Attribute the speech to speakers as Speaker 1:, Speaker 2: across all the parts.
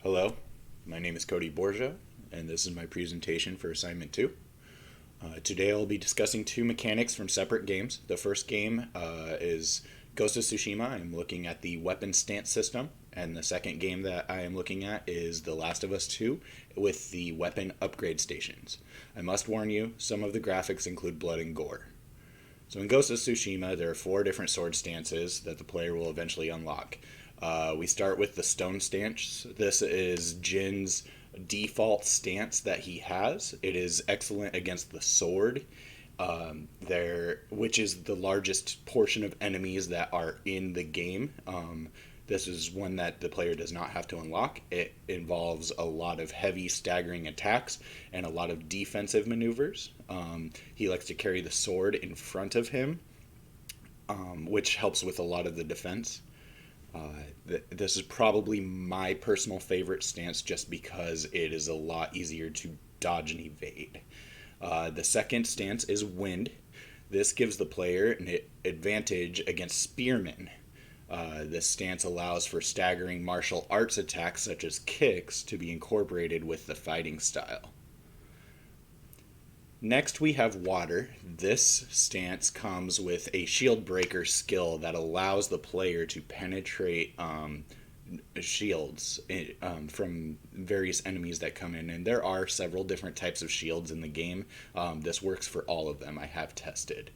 Speaker 1: Hello, my name is Cody Borgia, and this is my presentation for assignment 2. Today I'll be discussing two mechanics from separate games. The first game is Ghost of Tsushima. I'm looking at the weapon stance system, and the second game that I am looking at is The Last of Us 2 with the weapon upgrade stations. I must warn you, some of the graphics include blood and gore. So in Ghost of Tsushima, there are 4 different sword stances that the player will eventually unlock. We start with the stone stance. This is Jin's default stance that he has. It is excellent against the sword, which is the largest portion of enemies that are in the game. This is one that the player does not have to unlock. It involves a lot of heavy staggering attacks and a lot of defensive maneuvers. He likes to carry the sword in front of him, which helps with a lot of the defense. This is probably my personal favorite stance just because it is a lot easier to dodge and evade. The second stance is wind. This gives the player an advantage against spearmen. This stance allows for staggering martial arts attacks such as kicks to be incorporated with the fighting style. Next, we have water. This stance comes with a shield breaker skill that allows the player to penetrate shields from various enemies that come in. And there are several different types of shields in the game. This works for all of them, I have tested.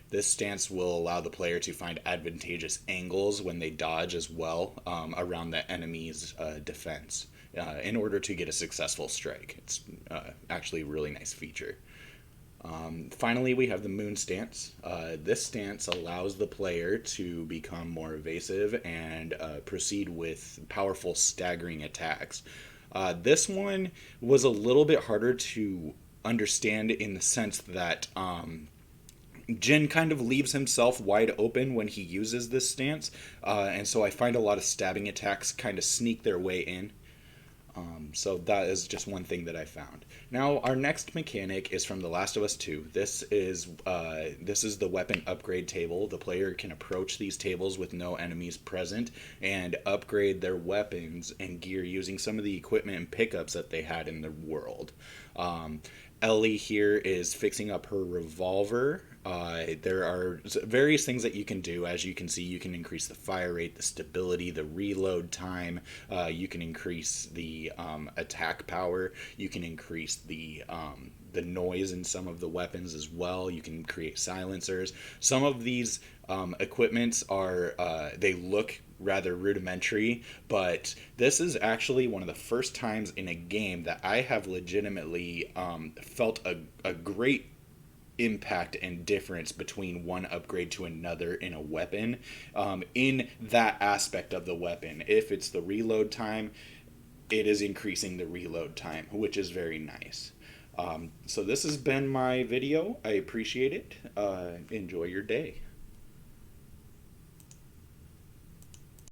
Speaker 1: This stance will allow the player to find advantageous angles when they dodge as well around the enemy's defense. In order to get a successful strike. It's actually a really nice feature. Finally, we have the moon stance. This stance allows the player to become more evasive and proceed with powerful staggering attacks. This one was a little bit harder to understand in the sense that Jin kind of leaves himself wide open when he uses this stance, and so I find a lot of stabbing attacks kind of sneak their way in. So that is just one thing that I found. Now, our next mechanic is from The Last of Us 2. This is the weapon upgrade table. The player can approach these tables with no enemies present and upgrade their weapons and gear using some of the equipment and pickups that they had in the world. Ellie here is fixing up her revolver. There are various things that you can do. As you can see, you can increase the fire rate, the stability, the reload time. You can increase the attack power. You can increase the noise in some of the weapons as well. You can create silencers. Some of these equipments are they look rather rudimentary, but this is actually one of the first times in a game that I have legitimately felt a great impact and difference between one upgrade to another in a weapon, in that aspect of the weapon. If it's the reload time, it is increasing the reload time, which is very nice. So this has been my video. I appreciate it. Enjoy your day.